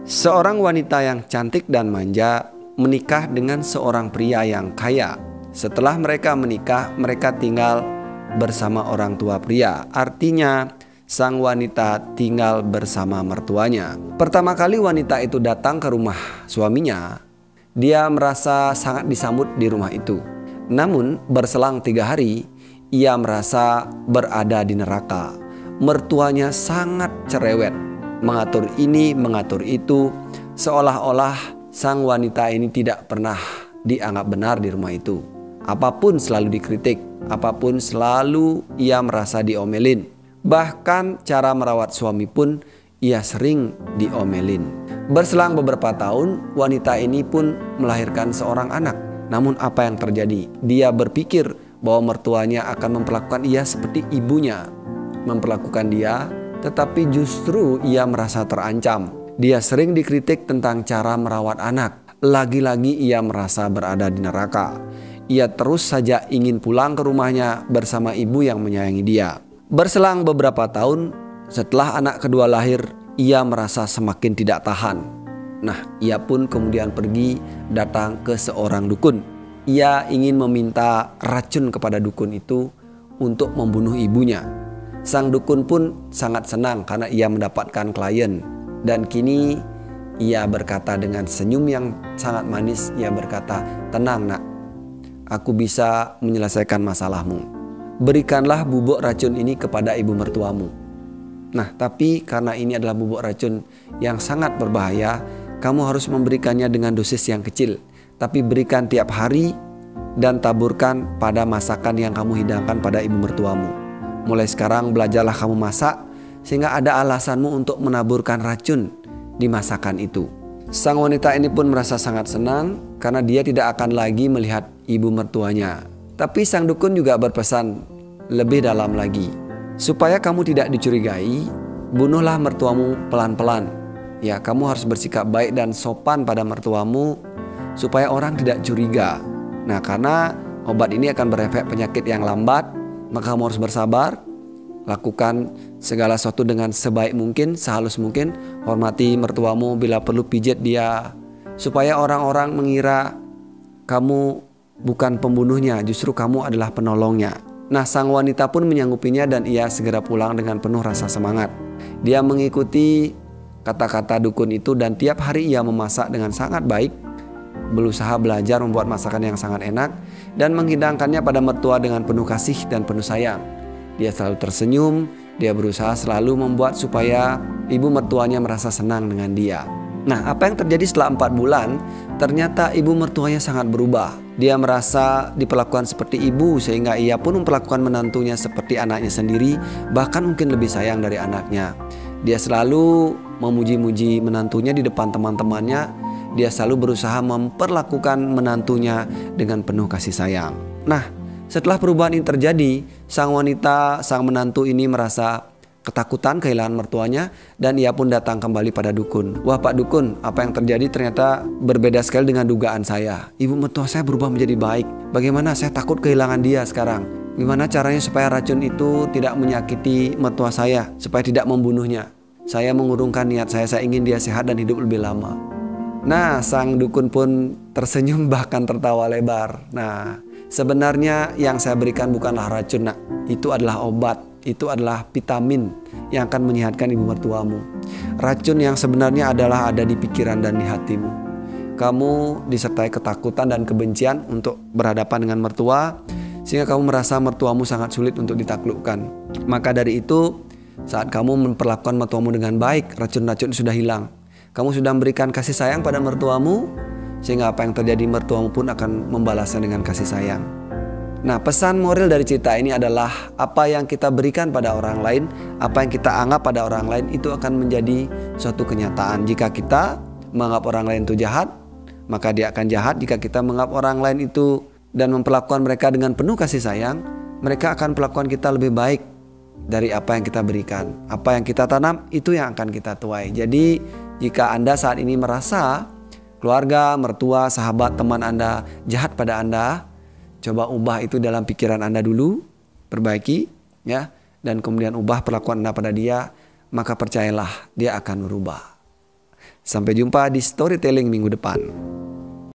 Seorang wanita yang cantik dan manja menikah dengan seorang pria yang kaya. Setelah mereka menikah, mereka tinggal bersama orang tua pria. Artinya, sang wanita tinggal bersama mertuanya. Pertama kali wanita itu datang ke rumah suaminya, dia merasa sangat disambut di rumah itu. Namun, berselang 3 hari, ia merasa berada di neraka. Mertuanya sangat cerewet, mengatur ini, mengatur itu, seolah-olah sang wanita ini tidak pernah dianggap benar di rumah itu. Apapun selalu dikritik, apapun selalu ia merasa diomelin. Bahkan cara merawat suami pun ia sering diomelin. Berselang beberapa tahun, wanita ini pun melahirkan seorang anak. Namun apa yang terjadi? Dia berpikir bahwa mertuanya akan memperlakukan ia seperti ibunya, memperlakukan dia, tetapi justru ia merasa terancam. Dia sering dikritik tentang cara merawat anak. Lagi-lagi ia merasa berada di neraka. Ia terus saja ingin pulang ke rumahnya bersama ibu yang menyayangi dia. Berselang beberapa tahun setelah anak kedua lahir, ia merasa semakin tidak tahan. Nah, ia pun kemudian pergi datang ke seorang dukun. Ia ingin meminta racun kepada dukun itu untuk membunuh ibunya. Sang dukun pun sangat senang karena ia mendapatkan klien. Dan kini ia berkata dengan senyum yang sangat manis, ia berkata, "Tenang nak, aku bisa menyelesaikan masalahmu. Berikanlah bubuk racun ini kepada ibu mertuamu. Nah, tapi karena ini adalah bubuk racun yang sangat berbahaya, kamu harus memberikannya dengan dosis yang kecil. Tapi berikan tiap hari dan taburkan pada masakan yang kamu hidangkan pada ibu mertuamu. Mulai sekarang belajarlah kamu masak sehingga ada alasanmu untuk menaburkan racun di masakan itu." Sang wanita ini pun merasa sangat senang karena dia tidak akan lagi melihat ibu mertuanya. Tapi sang dukun juga berpesan lebih dalam lagi. Supaya kamu tidak dicurigai, bunuhlah mertuamu pelan-pelan. Ya, kamu harus bersikap baik dan sopan pada mertuamu supaya orang tidak curiga. Nah, karena obat ini akan berefek penyakit yang lambat, maka kamu harus bersabar. Lakukan segala sesuatu dengan sebaik mungkin, sehalus mungkin. Hormati mertuamu, bila perlu pijit dia, supaya orang-orang mengira kamu bukan pembunuhnya, justru kamu adalah penolongnya. Nah, sang wanita pun menyanggupinya dan ia segera pulang dengan penuh rasa semangat. Dia mengikuti kata-kata dukun itu dan tiap hari ia memasak dengan sangat baik, berusaha belajar membuat masakan yang sangat enak dan menghidangkannya pada mertua dengan penuh kasih dan penuh sayang. Dia selalu tersenyum, dia berusaha selalu membuat supaya ibu mertuanya merasa senang dengan dia. Nah, apa yang terjadi setelah 4 bulan? Ternyata ibu mertuanya sangat berubah. Dia merasa diperlakukan seperti ibu sehingga ia pun memperlakukan menantunya seperti anaknya sendiri, bahkan mungkin lebih sayang dari anaknya. Dia selalu memuji-muji menantunya di depan teman-temannya. Dia selalu berusaha memperlakukan menantunya dengan penuh kasih sayang. Nah, setelah perubahan ini terjadi, sang wanita, sang menantu ini merasa ketakutan kehilangan mertuanya dan ia pun datang kembali pada dukun. "Wah Pak Dukun, apa yang terjadi ternyata berbeda sekali dengan dugaan saya. Ibu mertua saya berubah menjadi baik. Bagaimana, saya takut kehilangan dia sekarang. Gimana caranya supaya racun itu tidak menyakiti mertua saya, supaya tidak membunuhnya? Saya mengurungkan niat saya ingin dia sehat dan hidup lebih lama." Nah, sang dukun pun tersenyum bahkan tertawa lebar. Nah, sebenarnya yang saya berikan bukanlah racun nak, itu adalah obat. Itu adalah vitamin yang akan menyehatkan ibu mertuamu. Racun yang sebenarnya adalah ada di pikiran dan di hatimu. Kamu disertai ketakutan dan kebencian untuk berhadapan dengan mertua, sehingga kamu merasa mertuamu sangat sulit untuk ditaklukkan. Maka dari itu, saat kamu memperlakukan mertuamu dengan baik, racun-racun sudah hilang. Kamu sudah memberikan kasih sayang pada mertuamu, sehingga apa yang terjadi mertuamu pun akan membalasnya dengan kasih sayang. Nah, pesan moral dari cerita ini adalah apa yang kita berikan pada orang lain, apa yang kita anggap pada orang lain itu akan menjadi suatu kenyataan. Jika kita menganggap orang lain itu jahat, maka dia akan jahat. Jika kita menganggap orang lain itu dan memperlakukan mereka dengan penuh kasih sayang, mereka akan perlakukan kita lebih baik dari apa yang kita berikan. Apa yang kita tanam, itu yang akan kita tuai. Jadi, jika Anda saat ini merasa keluarga, mertua, sahabat, teman Anda jahat pada Anda, coba ubah itu dalam pikiran Anda dulu, perbaiki ya, dan kemudian ubah perlakuan Anda pada dia, maka percayalah dia akan berubah. Sampai jumpa di storytelling minggu depan.